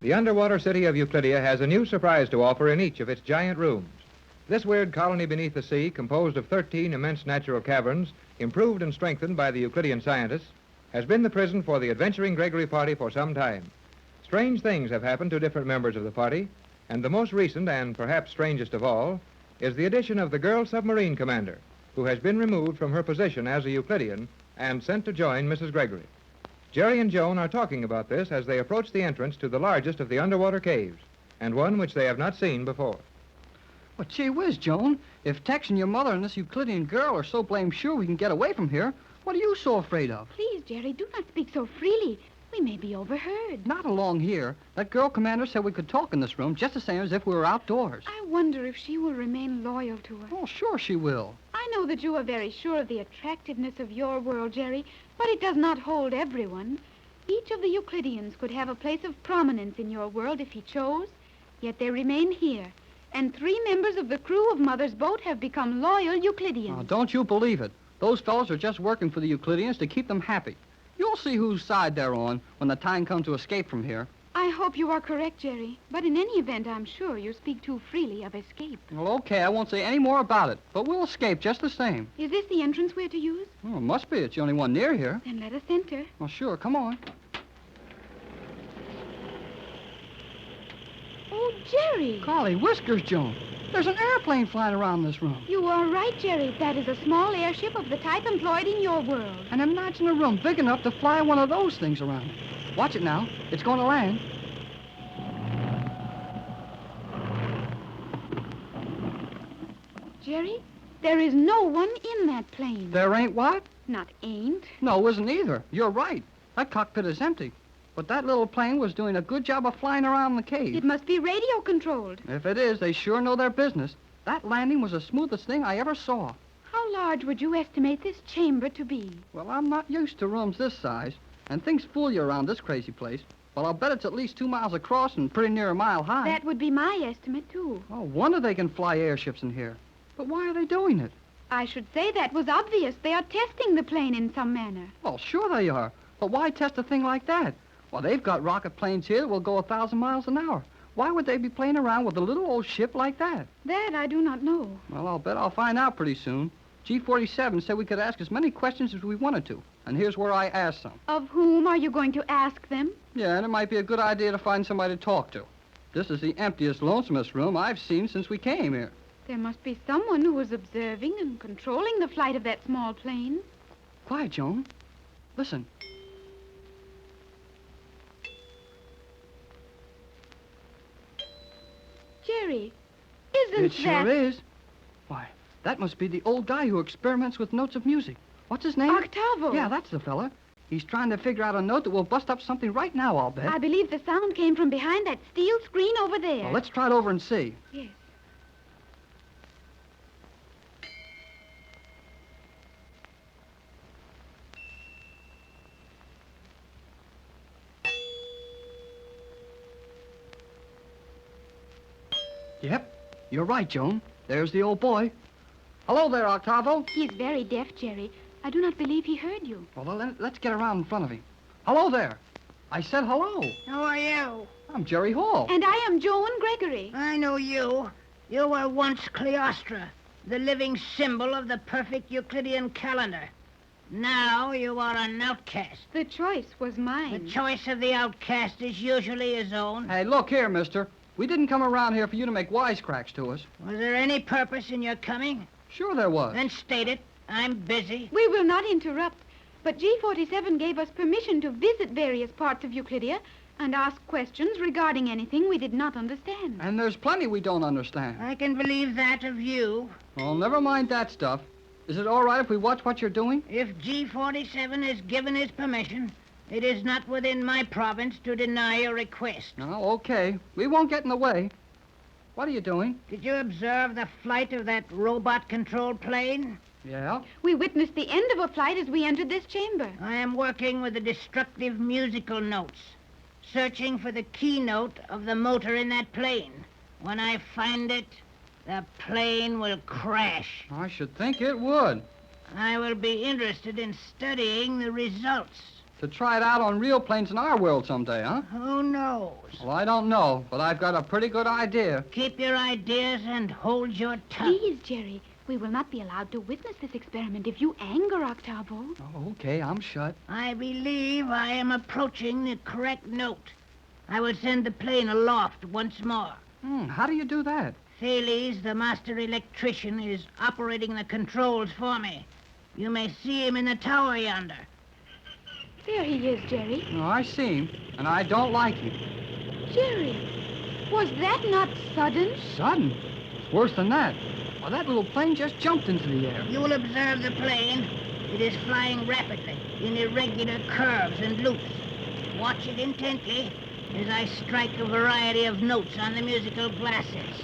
The underwater city of Euclidia has a new surprise to offer in each of its giant rooms. This weird colony beneath the sea, composed of 13 immense natural caverns, improved and strengthened by the Euclidean scientists, has been the prison for the adventuring Gregory party for some time. Strange things have happened to different members of the party, and the most recent and perhaps strangest of all is the addition of the girl submarine commander, who has been removed from her position as a Euclidean and sent to join Mrs. Gregory. Jerry and Joan are talking about this as they approach the entrance to the largest of the underwater caves, and one which they have not seen before. Well, gee whiz, Joan. If Tex and your mother and this Euclidean girl are so blame sure we can get away from here, what are you so afraid of? Please, Jerry, do not speak so freely. We may be overheard. Not along here. That girl commander said we could talk in this room just the same as if we were outdoors. I wonder if she will remain loyal to us. Oh, sure she will. I know that you are very sure of the attractiveness of your world, Jerry, but it does not hold everyone. Each of the Euclideans could have a place of prominence in your world if he chose, yet they remain here. And 3 members of the crew of Mother's boat have become loyal Euclideans. Oh, don't you believe it. Those fellows are just working for the Euclideans to keep them happy. You'll see whose side they're on when the time comes to escape from here. I hope you are correct, Jerry. But in any event, I'm sure you speak too freely of escape. Well, okay, I won't say any more about it, but we'll escape just the same. Is this the entrance we're to use? Oh, it must be. It's the only one near here. Then let us enter. Well, sure, come on. Oh, Jerry! Golly whiskers, Joan. There's an airplane flying around this room. You are right, Jerry. That is a small airship of the type employed in your world. And imagine a room big enough to fly one of those things around. Watch it now. It's going to land. Jerry, there is no one in that plane. There ain't what? Not ain't. No, isn't either. You're right. That cockpit is empty. But that little plane was doing a good job of flying around the cave. It must be radio-controlled. If it is, they sure know their business. That landing was the smoothest thing I ever saw. How large would you estimate this chamber to be? Well, I'm not used to rooms this size, and things fool you around this crazy place. Well, I'll bet it's at least 2 miles across and pretty near a mile high. That would be my estimate, too. Oh, wonder they can fly airships in here. But why are they doing it? I should say that was obvious. They are testing the plane in some manner. Well, sure they are. But why test a thing like that? Well, they've got rocket planes here that will go 1,000 miles an hour. Why would they be playing around with a little old ship like that? That I do not know. Well, I'll bet I'll find out pretty soon. G47 said we could ask as many questions as we wanted to. And here's where I asked some. Of whom are you going to ask them? Yeah, and it might be a good idea to find somebody to talk to. This is the emptiest, lonesomest room I've seen since we came here. There must be someone who was observing and controlling the flight of that small plane. Quiet, Joan. Listen. Jerry, isn't It sure is. Why, that must be the old guy who experiments with notes of music. What's his name? Octavo. Yeah, that's the fella. He's trying to figure out a note that will bust up something right now, I'll bet. I believe the sound came from behind that steel screen over there. Well, let's try it over and see. Yes. Yep, you're right, Joan. There's the old boy. Hello there, Octavo. He is very deaf, Jerry. I do not believe he heard you. Well, let's get around in front of him. Hello there. I said hello. Who are you? I'm Jerry Hall. And I am Joan Gregory. I know you. You were once Cleostra, the living symbol of the perfect Euclidean calendar. Now you are an outcast. The choice was mine. The choice of the outcast is usually his own. Hey, look here, mister. We didn't come around here for you to make wisecracks to us. Was there any purpose in your coming? Sure there was. Then state it. I'm busy. We will not interrupt, but G47 gave us permission to visit various parts of Euclidia and ask questions regarding anything we did not understand. And there's plenty we don't understand. I can believe that of you. Well, never mind that stuff. Is it all right if we watch what you're doing? If G47 has given his permission, it is not within my province to deny a request. No, okay. We won't get in the way. What are you doing? Did you observe the flight of that robot-controlled plane? Yeah? We witnessed the end of a flight as we entered this chamber. I am working with the destructive musical notes, searching for the keynote of the motor in that plane. When I find it, the plane will crash. I should think it would. I will be interested in studying the results. To try it out on real planes in our world someday, huh? Who knows? Well, I don't know, but I've got a pretty good idea. Keep your ideas and hold your tongue. Please, Jerry, we will not be allowed to witness this experiment if you anger Octavo. Oh, okay, I'm shut. I believe I am approaching the correct note. I will send the plane aloft once more. How do you do that? Thales, the master electrician, is operating the controls for me. You may see him in the tower yonder. There he is, Jerry. Oh, I see him, and I don't like him. Jerry, was that not sudden? Sudden? It's worse than that. Well, that little plane just jumped into the air. You will observe the plane. It is flying rapidly, in irregular curves and loops. Watch it intently as I strike a variety of notes on the musical glasses.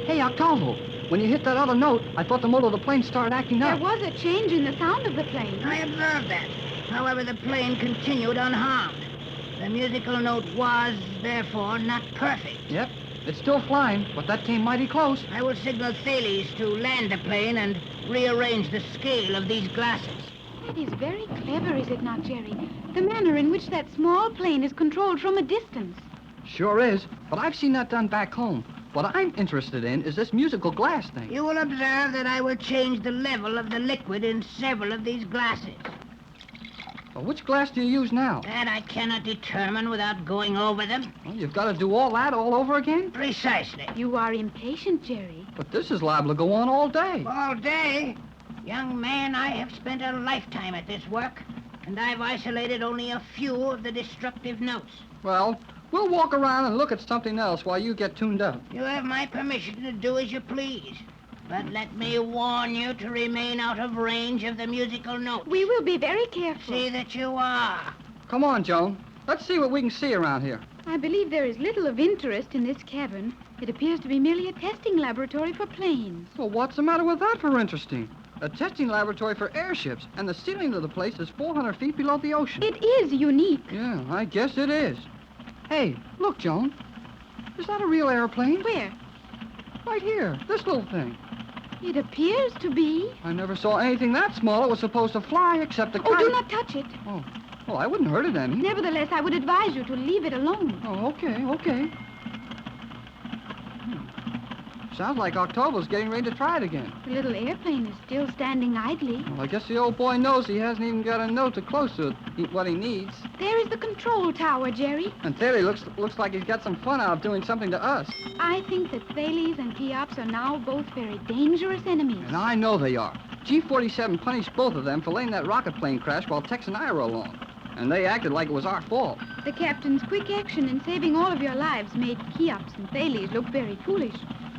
Hey, Octavo, when you hit that other note, I thought the motor of the plane started acting There up. was a change in the sound of the plane. I observed that. However, the plane continued unharmed. The musical note was, therefore, not perfect. Yep, it's still flying, but that came mighty close. I will signal Thales to land the plane and rearrange the scale of these glasses. That is very clever, is it not, Jerry? The manner in which that small plane is controlled from a distance. Sure is, but I've seen that done back home. What I'm interested in is this musical glass thing. You will observe that I will change the level of the liquid in several of these glasses. Well, which glass do you use now? That I cannot determine without going over them. Well, you've got to do all that all over again? Precisely. You are impatient, Jerry. But this is liable to go on all day. All day? Young man, I have spent a lifetime at this work, and I've isolated only a few of the destructive notes. Well, we'll walk around and look at something else while you get tuned up. You have my permission to do as you please. But let me warn you to remain out of range of the musical notes. We will be very careful. See that you are. Come on, Joan. Let's see what we can see around here. I believe there is little of interest in this cabin. It appears to be merely a testing laboratory for planes. Well, what's the matter with that for interesting? A testing laboratory for airships, and the ceiling of the place is 400 feet below the ocean. It is unique. Yeah, I guess it is. Hey, look, Joan. Is that a real airplane? Where? Right here, this little thing. It appears to be. I never saw anything that small that was supposed to fly except a kite. Oh, do not touch it. Oh, well, I wouldn't hurt it any. Nevertheless, I would advise you to leave it alone. Oh, okay. Sounds like Octavo's getting ready to try it again. The little airplane is still standing idly. Well, I guess the old boy knows he hasn't even got a note to close to what he needs. There is the control tower, Jerry. And Thales looks like he's got some fun out of doing something to us. I think that Thales and Cheops are now both very dangerous enemies. And I know they are. G-47 punished both of them for letting that rocket plane crash while Tex and I were along. And they acted like it was our fault. The captain's quick action in saving all of your lives made Cheops and Thales look very foolish.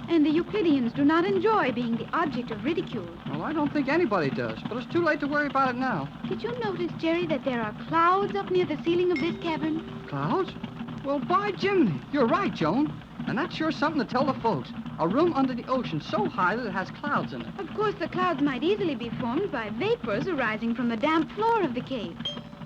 And the Euclideans do not enjoy being the object of ridicule. Well, I don't think anybody does, but it's too late to worry about it now. Did you notice, Jerry, that there are clouds up near the ceiling of this cavern? Clouds? Well, by Jiminy, you're right, Joan. And that's sure something to tell the folks. A room under the ocean so high that it has clouds in it. Of course, the clouds might easily be formed by vapors arising from the damp floor of the cave.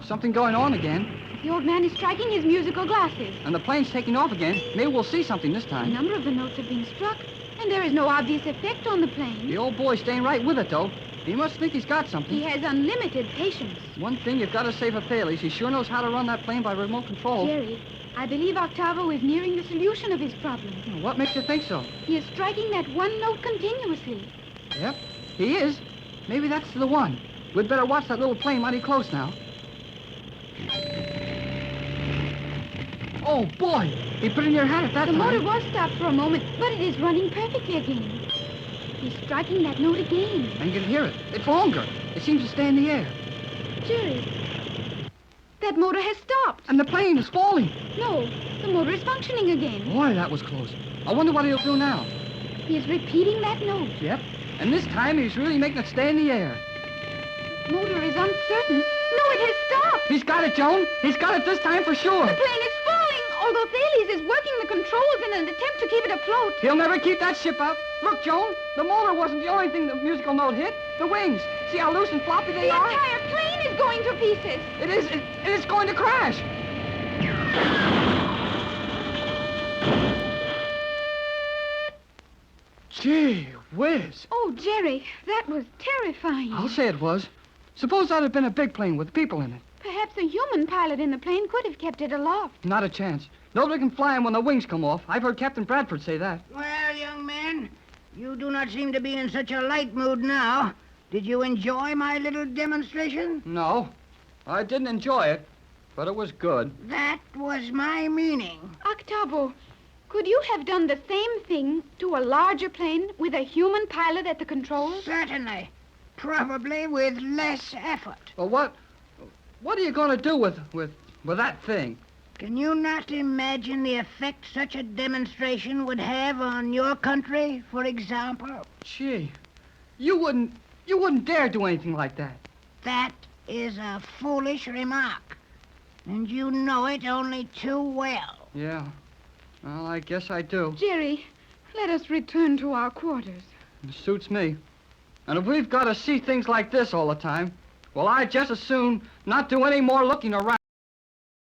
Something going on again. The old man is striking his musical glasses. And the plane's taking off again. Maybe we'll see something this A time. number of the notes have been struck, and there is no obvious effect on the plane. The old boy's staying right with it, though. He must think he's got something. He has unlimited patience. One thing you've got to say for Thales, he sure knows how to run that plane by remote control. Jerry, I believe Octavo is nearing the solution of his problem. What makes you think so? He is striking that one note continuously. Yep, he is. Maybe that's the one. We'd better watch that little plane mighty close now. Oh, boy! He put in your hand at that The time. motor was stopped for a moment, but it is running perfectly again. He's striking that note again. And you can hear it. It's longer. It seems to stay in the air. Jerry, that motor has stopped. And the plane is falling. No, the motor is functioning again. Boy, that was close. I wonder what he'll do now. He is repeating that note. Yep. And this time he's really making it stay in the air. Motor is uncertain. No, it has stopped. He's got it, Joan. He's got it this time for sure. The plane is falling. Oh, although Thales is working the controls in an attempt to keep it afloat. He'll never keep that ship up. Look, Joan, the motor wasn't the only thing the musical note hit. The wings. See how loose and floppy they The are? entire plane is going to pieces. It's going to crash. Gee whiz. Oh, Jerry, that was terrifying. I'll say it was. Suppose that had been a big plane with people in it. Perhaps a human pilot in the plane could have kept it aloft. Not a chance. Nobody can fly him when the wings come off. I've heard Captain Bradford say that. Well, young man, you do not seem to be in such a light mood now. Did you enjoy my little demonstration? No, I didn't enjoy it, but it was good. That was my meaning. Octavo, could you have done the same thing to a larger plane with a human pilot at the controls? Certainly. Probably with less effort. Well, what are you going to do with that thing? Can you not imagine the effect such a demonstration would have on your country, for example? Gee, you wouldn't dare do anything like that. That is a foolish remark. And you know it only too well. Yeah. Well, I guess I do. Jerry, let us return to our quarters. It suits me. And if we've got to see things like this all the time, well, I'd just as soon not do any more looking around.